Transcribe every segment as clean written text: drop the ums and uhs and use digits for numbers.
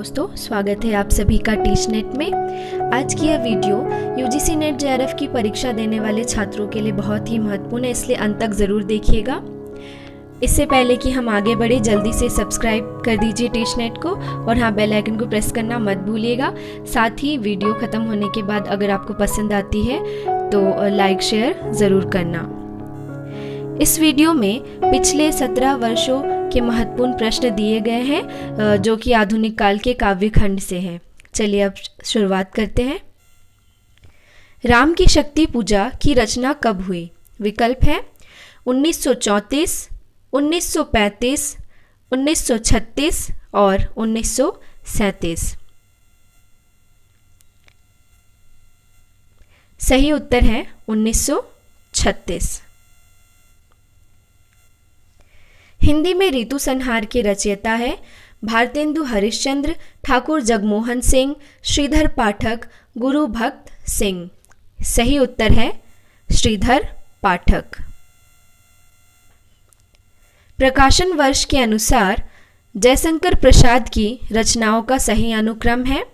दोस्तों, स्वागत है आप सभी का टीच नेट में। आज की यह वीडियो यूजीसी नेट जेआरएफ की परीक्षा देने वाले छात्रों के लिए बहुत ही महत्वपूर्ण है, इसलिए अंत तक ज़रूर देखिएगा। इससे पहले कि हम आगे बढ़े, जल्दी से सब्सक्राइब कर दीजिए टीच नेट को और हाँ, बेल आइकन को प्रेस करना मत भूलिएगा। साथ ही वीडियो ख़त्म होने के बाद अगर आपको पसंद आती है तो लाइक शेयर ज़रूर करना। इस वीडियो में पिछले 17 वर्षों के महत्वपूर्ण प्रश्न दिए गए हैं जो कि आधुनिक काल के काव्य खंड से हैं। चलिए अब शुरुआत करते हैं। राम की शक्ति पूजा की रचना कब हुई? विकल्प है 1934, 1935, 1936 और 1937। सही उत्तर है 1936। हिंदी में ऋतु संहार के रचयिता है भारतेंदु हरिश्चंद्र, ठाकुर जगमोहन सिंह, श्रीधर पाठक, गुरु भक्त सिंह। सही उत्तर है श्रीधर पाठक। प्रकाशन वर्ष के अनुसार जयशंकर प्रसाद की रचनाओं का सही अनुक्रम है।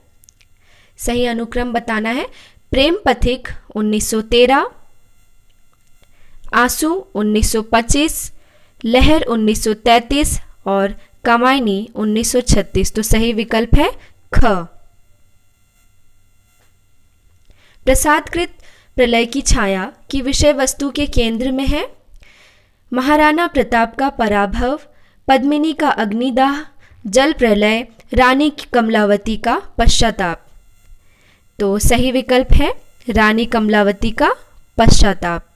सही अनुक्रम बताना है। प्रेम पथिक 1913, आंसू 1925, लहर 1933 और कामायनी 1936। तो सही विकल्प है ख। प्रसादकृत प्रलय की छाया की विषय वस्तु के केंद्र में है महाराणा प्रताप का पराभव, पद्मिनी का अग्निदाह, जल प्रलय, रानी कमलावती का पश्चाताप। तो सही विकल्प है रानी कमलावती का पश्चाताप।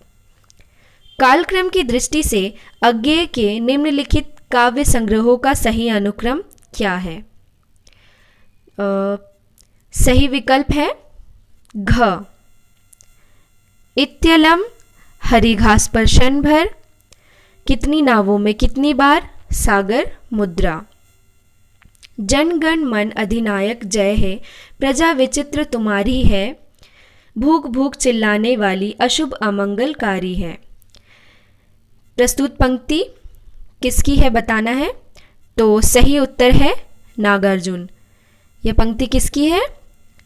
कालक्रम की दृष्टि से अज्ञेय के निम्नलिखित काव्य संग्रहों का सही अनुक्रम क्या है? सही विकल्प है घ। इत्यलम, हरिघास पर क्षण भर, कितनी नावों में कितनी बार, सागर मुद्रा। जन गण मन अधिनायक जय है, प्रजा विचित्र तुम्हारी है, भूख भूख चिल्लाने वाली अशुभ अमंगलकारी है। प्रस्तुत पंक्ति किसकी है बताना है। तो सही उत्तर है नागार्जुन। यह पंक्ति किसकी है?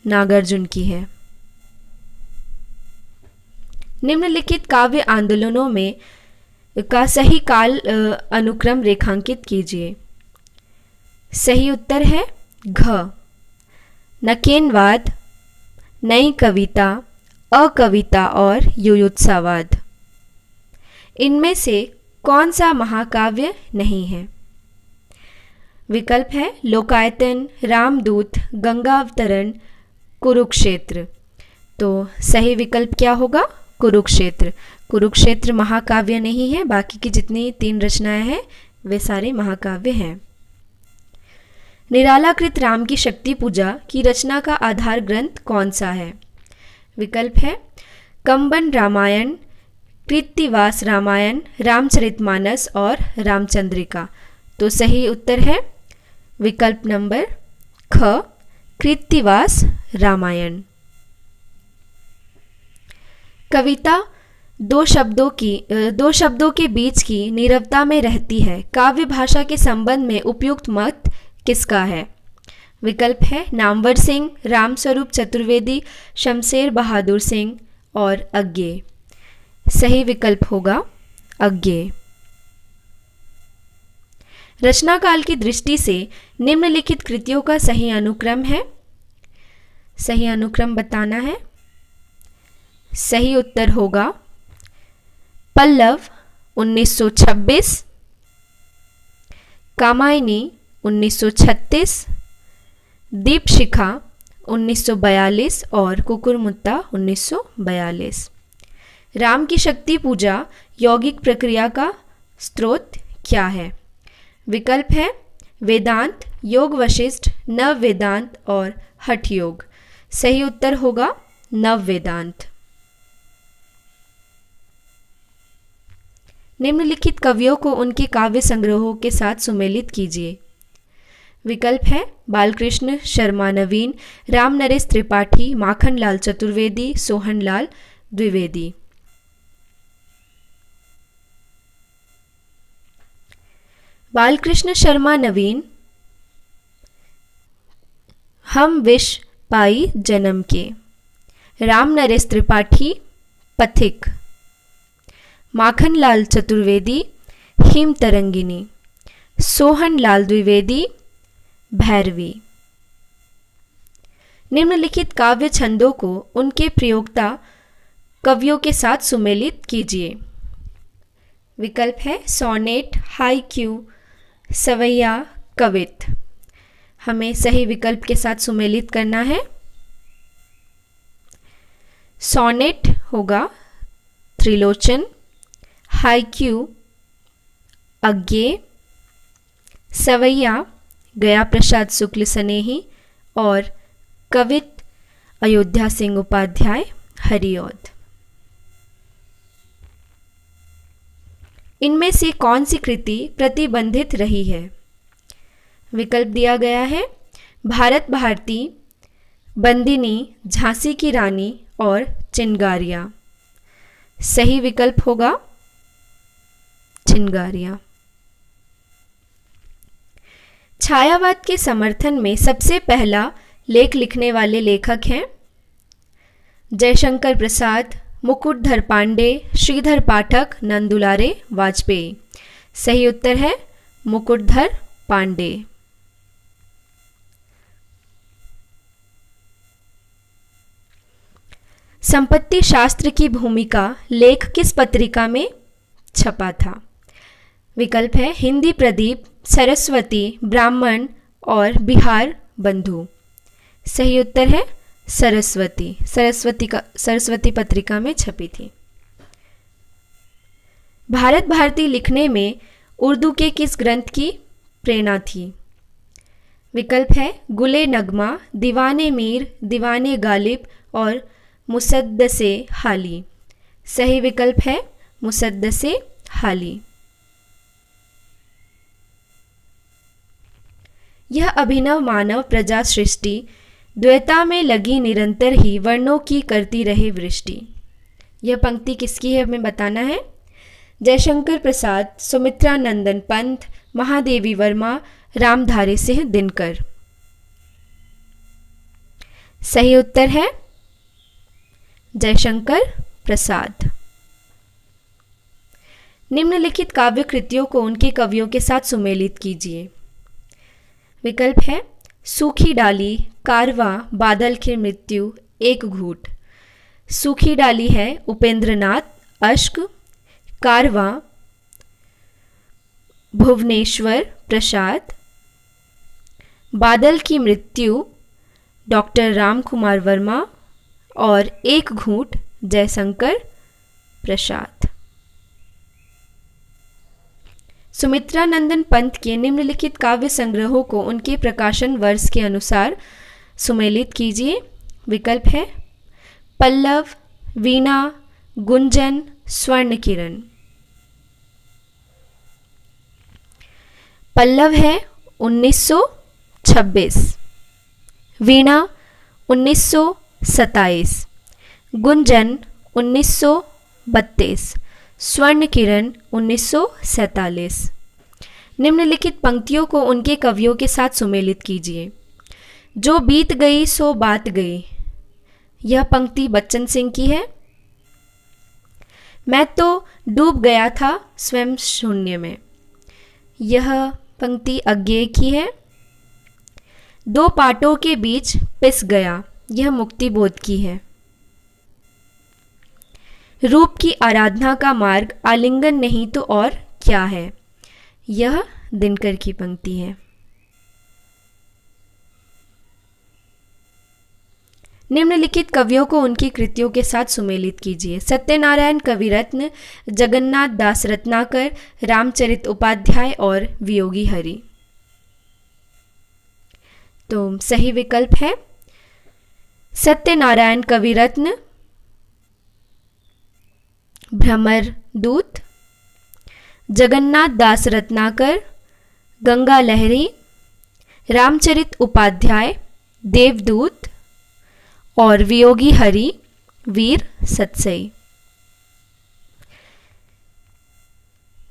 नागार्जुन की है। निम्नलिखित काव्य आंदोलनों में का सही काल अनुक्रम रेखांकित कीजिए। सही उत्तर है घ। नकेनवाद, नई कविता, अकविता और युयुत्सावाद। इनमें से कौन सा महाकाव्य नहीं है? विकल्प है लोकायतन, रामदूत, गंगावतरण, कुरुक्षेत्र। तो सही विकल्प क्या होगा? कुरुक्षेत्र। कुरुक्षेत्र महाकाव्य नहीं है, बाकी की जितनी 3 रचनाएं हैं वे सारे महाकाव्य हैं। निरालाकृत राम की शक्ति पूजा की रचना का आधार ग्रंथ कौन सा है? विकल्प है कंबन रामायण, कृत्तिवास रामायण, रामचरितमानस और रामचंद्रिका। तो सही उत्तर है विकल्प नंबर ख, कृत्तिवास रामायण। कविता दो शब्दों के बीच की नीरवता में रहती है। काव्य भाषा के संबंध में उपयुक्त मत किसका है? विकल्प है नामवर सिंह, रामस्वरूप चतुर्वेदी, शमशेर बहादुर सिंह और अज्ञेय। सही विकल्प होगा अज्ञेय। रचना काल की दृष्टि से निम्नलिखित कृतियों का सही अनुक्रम है। सही अनुक्रम बताना है। सही उत्तर होगा पल्लव 1926, कामायनी 1936, दीपशिखा 1942 और कुकुरमुत्ता 1942। राम की शक्ति पूजा यौगिक प्रक्रिया का स्रोत क्या है? विकल्प है वेदांत, योग वशिष्ठ, नव वेदांत और हठ योग। सही उत्तर होगा नव वेदांत। निम्नलिखित कवियों को उनके काव्य संग्रहों के साथ सुमेलित कीजिए। विकल्प है बालकृष्ण शर्मा नवीन, राम नरेश त्रिपाठी, माखन लाल चतुर्वेदी, सोहन लाल द्विवेदी। बालकृष्ण शर्मा नवीन हम विष पाई जन्म के। राम नरेश त्रिपाठी पथिक। माखन लाल चतुर्वेदी हिम तरंगिनी। सोहन लाल द्विवेदी भैरवी। निम्नलिखित काव्य छंदों को उनके प्रयोक्ता कवियों के साथ सुमेलित कीजिए। विकल्प है सोनेट, हाइक्यू, सवैया, कवित। हमें सही विकल्प के साथ सुमेलित करना है। सोनेट होगा त्रिलोचन, हाइक्यू अज्ञेय, सवैया गया प्रसाद शुक्ल स्नेही और कवित अयोध्या सिंह उपाध्याय हरिऔध। इनमें से कौन सी कृति प्रतिबंधित रही है? विकल्प दिया गया है भारत भारती, बंदिनी, झांसी की रानी और चिनगारियां। सही विकल्प होगा चिनगारियां। छायावाद के समर्थन में सबसे पहला लेख लिखने वाले लेखक हैं जयशंकर प्रसाद, मुकुटधर पांडे, श्रीधर पाठक, नंदुलारे वाजपेयी। सही उत्तर है मुकुटधर पांडे। संपत्ति शास्त्र की भूमिका लेख किस पत्रिका में छपा था? विकल्प है हिंदी प्रदीप, सरस्वती, ब्राह्मण और बिहार बंधु। सही उत्तर है सरस्वती। सरस्वती पत्रिका में छपी थी। भारत भारती लिखने में उर्दू के किस ग्रंथ की प्रेरणा थी? विकल्प है गुले नगमा, दीवाने मीर, दीवाने गालिब और मुसद्दसे हाली। सही विकल्प है मुसद्दसे हाली। यह अभिनव मानव प्रजा सृष्टि द्वैता में लगी निरंतर ही वर्णों की करती रहे वृष्टि। यह पंक्ति किसकी है हमें बताना है। जयशंकर प्रसाद, सुमित्रा नंदन पंत, महादेवी वर्मा, रामधारी सिंह दिनकर। सही उत्तर है जयशंकर प्रसाद। निम्नलिखित काव्य कृतियों को उनके कवियों के साथ सुमेलित कीजिए। विकल्प है सूखी डाली, कारवा, बादल की मृत्यु, एक घूट। सूखी डाली है उपेंद्रनाथ अश्क, कारवा भुवनेश्वर प्रसाद, बादल की मृत्यु डॉक्टर राम कुमार वर्मा और एक घूंट जयशंकर प्रसाद। सुमित्रा नंदन पंत के निम्नलिखित काव्य संग्रहों को उनके प्रकाशन वर्ष के अनुसार सुमेलित कीजिए। विकल्प है पल्लव, वीणा, गुंजन, स्वर्ण किरण। पल्लव है 1926, वीणा 1927, गुंजन 1932, स्वर्ण किरण 1947। निम्नलिखित पंक्तियों को उनके कवियों के साथ सुमेलित कीजिए। जो बीत गई सो बात गई। यह पंक्ति बच्चन सिंह की है। मैं तो डूब गया था स्वयं शून्य में। यह पंक्ति अज्ञेय की है। दो पाटों के बीच पिस गया। यह मुक्तिबोध की है। रूप की आराधना का मार्ग आलिंगन नहीं तो और क्या है। यह दिनकर की पंक्ति है। निम्नलिखित कवियों को उनकी कृतियों के साथ सुमेलित कीजिए। सत्यनारायण कविरत्न, जगन्नाथ दास रत्नाकर, रामचरित उपाध्याय और वियोगी हरि। तो सही विकल्प है सत्यनारायण कविरत्न, भ्रमर दूत, जगन्नाथ दास रत्नाकर, गंगा लहरी, रामचरित उपाध्याय, देवदूत और वियोगी हरि, वीर सतसई।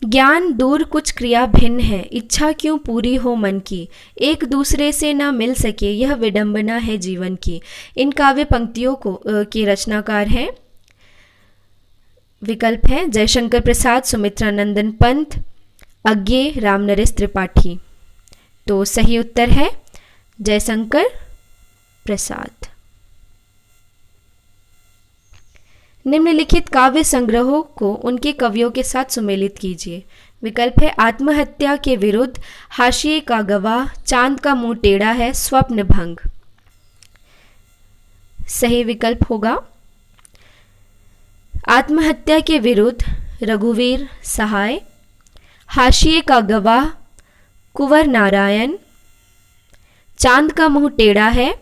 ज्ञान दूर कुछ क्रिया भिन्न है, इच्छा क्यों पूरी हो मन की, एक दूसरे से न मिल सके यह विडंबना है जीवन की। इन काव्य पंक्तियों के रचनाकार हैं, विकल्प है जयशंकर प्रसाद, सुमित्रानंदन पंत, अज्ञे, रामनरेश त्रिपाठी। तो सही उत्तर है जयशंकर प्रसाद। निम्नलिखित काव्य संग्रहों को उनके कवियों के साथ सुमेलित कीजिए। विकल्प है आत्महत्या के विरुद्ध, हाशिए का गवाह, चांद का मुंह टेढ़ा है, स्वप्न भंग। सही विकल्प होगा आत्महत्या के विरुद्ध रघुवीर सहाय, हाशिए का गवाह कुंवर नारायण, चांद का मुंह टेढ़ा है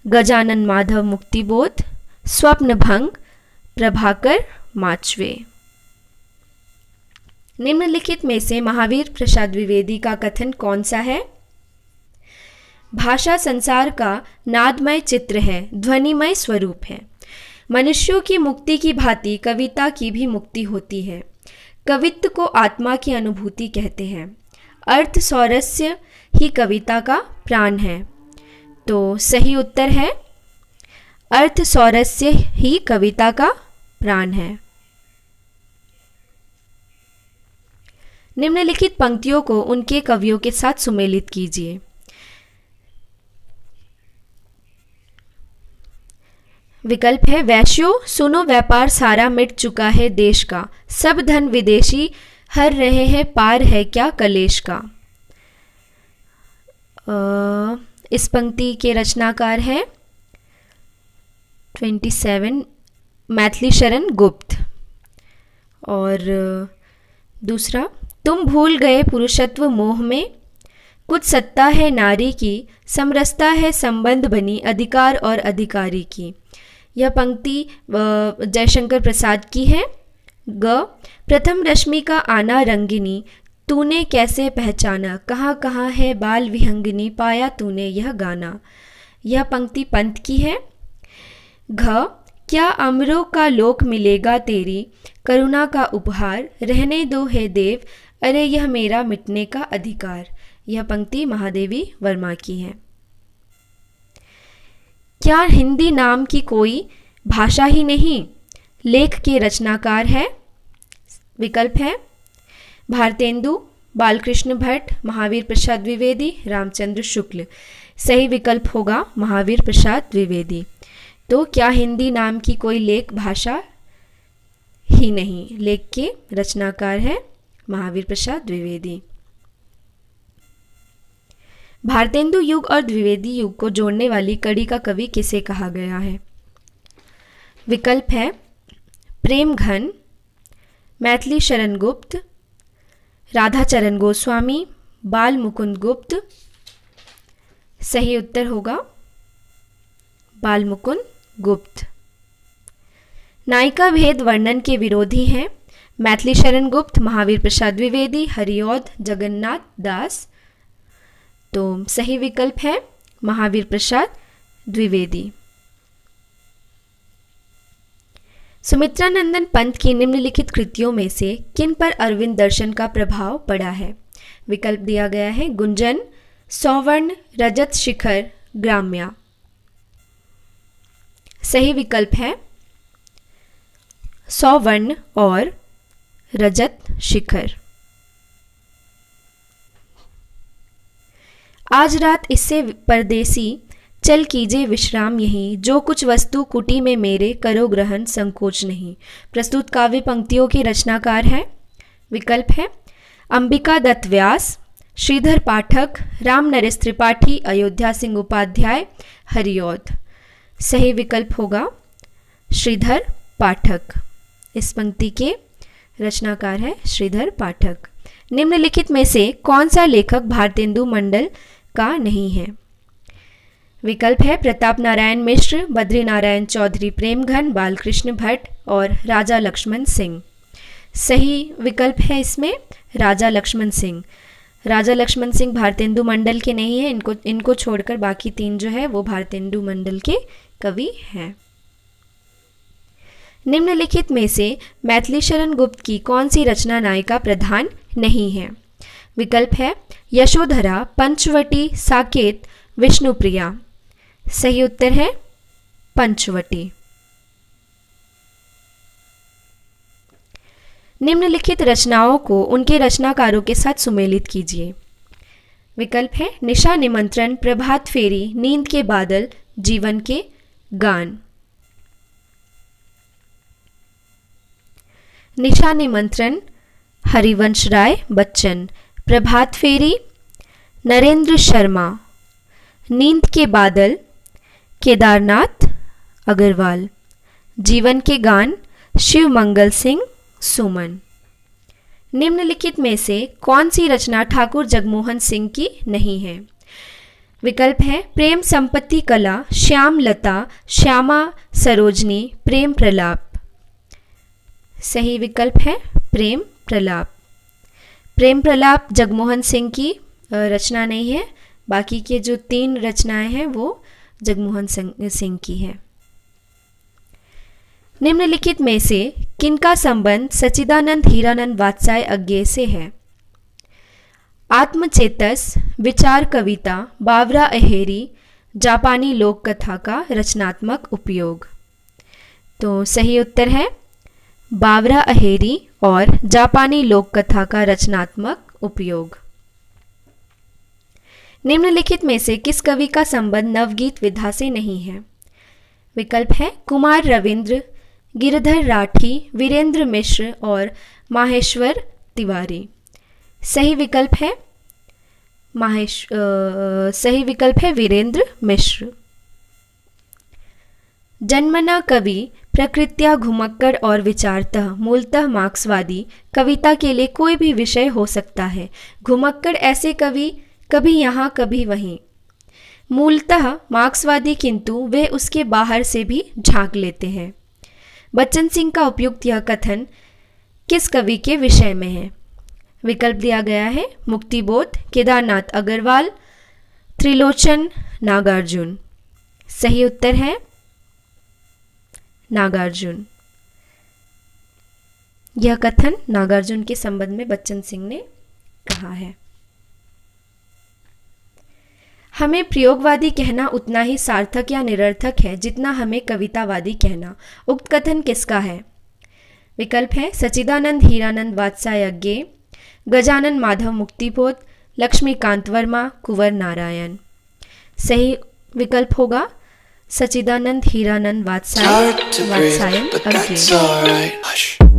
गजानन माधव मुक्तिबोध, स्वप्न भंग प्रभाकर माचवे। निम्नलिखित में से महावीर प्रसाद द्विवेदी का कथन कौन सा है? भाषा संसार का नादमय चित्र है, ध्वनिमय स्वरूप है। मनुष्यों की मुक्ति की भांति कविता की भी मुक्ति होती है। कवित्व को आत्मा की अनुभूति कहते हैं। अर्थ सौरस्य ही कविता का प्राण है। तो सही उत्तर है अर्थ सौरस्य ही कविता का प्राण है। निम्नलिखित पंक्तियों को उनके कवियों के साथ सुमेलित कीजिए। विकल्प है वैश्यो सुनो व्यापार सारा मिट चुका है देश का, सब धन विदेशी हर रहे हैं पार है क्या कलेश का। इस पंक्ति के रचनाकार है 27 मैथिली शरण गुप्त। और दूसरा तुम भूल गए पुरुषत्व मोह में, कुछ सत्ता है नारी की, समरसता है संबंध बनी अधिकार और अधिकारी की। यह पंक्ति जयशंकर प्रसाद की है। ग प्रथम रश्मि का आना रंगिनी, तूने कैसे पहचाना, कहाँ कहाँ है बाल विहंगिनी, पाया तूने यह गाना। यह पंक्ति पंत की है। घ क्या अमरों का लोक मिलेगा तेरी, करुणा का उपहार, रहने दो हे देव, अरे यह मेरा मिटने का अधिकार। यह पंक्ति महादेवी वर्मा की है। क्या हिंदी नाम की कोई भाषा ही नहीं, लेख के रचनाकार है? विकल्प है भारतेंदु, बालकृष्ण भट्ट, महावीर प्रसाद द्विवेदी, रामचंद्र शुक्ल। सही विकल्प होगा महावीर प्रसाद द्विवेदी। तो क्या हिंदी नाम की कोई लेख भाषा ही नहीं, लेख के रचनाकार है महावीर प्रसाद द्विवेदी। भारतेंदु युग और द्विवेदी युग को जोड़ने वाली कड़ी का कवि किसे कहा गया है? विकल्प है प्रेम घन, मैथिली शरण गुप्त, राधाचरण गोस्वामी, बाल मुकुंद गुप्त। सही उत्तर होगा बाल मुकुंद गुप्त। नायिका भेद वर्णन के विरोधी हैं मैथिली शरण गुप्त, महावीर प्रसाद द्विवेदी, हरिऔध जगन्नाथ दास। तो सही विकल्प है महावीर प्रसाद द्विवेदी। सुमित्रानंदन पंत की निम्नलिखित कृतियों में से किन पर अरविंद दर्शन का प्रभाव पड़ा है? विकल्प दिया गया है गुंजन, सौवर्ण, रजत शिखर, ग्राम्या। सही विकल्प है सौवर्ण और रजत शिखर। आज रात इससे परदेसी, चल कीजिए विश्राम यहीं, जो कुछ वस्तु कुटी में मेरे, करो ग्रहण संकोच नहीं। प्रस्तुत काव्य पंक्तियों के रचनाकार हैं। विकल्प है अंबिका दत्त व्यास, श्रीधर पाठक, रामनरेश त्रिपाठी, अयोध्या सिंह उपाध्याय, हरिऔध। सही विकल्प होगा श्रीधर पाठक। इस पंक्ति के रचनाकार है श्रीधर पाठक। निम्नलिखित में से कौन सा लेखक भारतेंदु मंडल का नहीं है? विकल्प है प्रताप नारायण मिश्र, बद्री नारायण चौधरी प्रेमघन, बालकृष्ण भट्ट और राजा लक्ष्मण सिंह। सही विकल्प है इसमें राजा लक्ष्मण सिंह। राजा लक्ष्मण सिंह भारतेंदु मंडल के नहीं है। इनको छोड़कर बाकी तीन जो है वो भारतेंदु मंडल के कवि हैं। निम्नलिखित में से मैथिली शरण गुप्त की कौन सी रचना नायिका प्रधान नहीं है? विकल्प है यशोधरा, पंचवटी, साकेत, विष्णुप्रिया। सही उत्तर है पंचवटी। निम्नलिखित रचनाओं को उनके रचनाकारों के साथ सुमेलित कीजिए। विकल्प है निशा निमंत्रण, प्रभात फेरी, नींद के बादल, जीवन के गान। निशा निमंत्रण हरिवंश राय बच्चन, प्रभात फेरी नरेंद्र शर्मा, नींद के बादल केदारनाथ अग्रवाल, जीवन के गान शिव मंगल सिंह सुमन। निम्नलिखित में से कौन सी रचना ठाकुर जगमोहन सिंह की नहीं है? विकल्प है प्रेम संपत्ति कला, श्याम लता, श्यामा सरोजनी, प्रेम प्रलाप। सही विकल्प है प्रेम प्रलाप। प्रेम प्रलाप जगमोहन सिंह की रचना नहीं है, बाकी के जो 3 रचनाएं हैं वो जगमोहन सिंह की है। निम्नलिखित में से किनका संबंध सच्चिदानंद हीरानंद वात्स्याय अज्ञेय से है? आत्मचेतस, विचार कविता, बावरा अहेरी, जापानी लोक कथा का रचनात्मक उपयोग। तो सही उत्तर है बावरा अहेरी और जापानी लोक कथा का रचनात्मक उपयोग। निम्नलिखित में से किस कवि का संबंध नवगीत विधा से नहीं है? विकल्प है कुमार रविंद्र, गिरधर राठी, वीरेंद्र मिश्र और माहेश्वर तिवारी। सही विकल्प है वीरेंद्र मिश्र। जन्मना कवि प्रकृत्या घुमक्कड़ और विचारतः मूलतः मार्क्सवादी, कविता के लिए कोई भी विषय हो सकता है। घुमक्कड़ ऐसे कवि कभी यहाँ कभी वहीं, मूलतः मार्क्सवादी किंतु वे उसके बाहर से भी झांक लेते हैं। बच्चन सिंह का उपयुक्त यह कथन किस कवि के विषय में है? विकल्प दिया गया है मुक्तिबोध, केदारनाथ अग्रवाल, त्रिलोचन, नागार्जुन। सही उत्तर है नागार्जुन। यह कथन नागार्जुन के संबंध में बच्चन सिंह ने कहा है। हमें प्रयोगवादी कहना उतना ही सार्थक या निरर्थक है जितना हमें कवितावादी कहना। उक्त कथन किसका है? विकल्प है सच्चिदानंद हीरानंद वात्स्याय अज्ञेय, गजानन माधव मुक्तिबोध, लक्ष्मीकांत वर्मा, कुंवर नारायण। सही विकल्प होगा सच्चिदानंद हीरानंद वात्स्यायन अज्ञेय।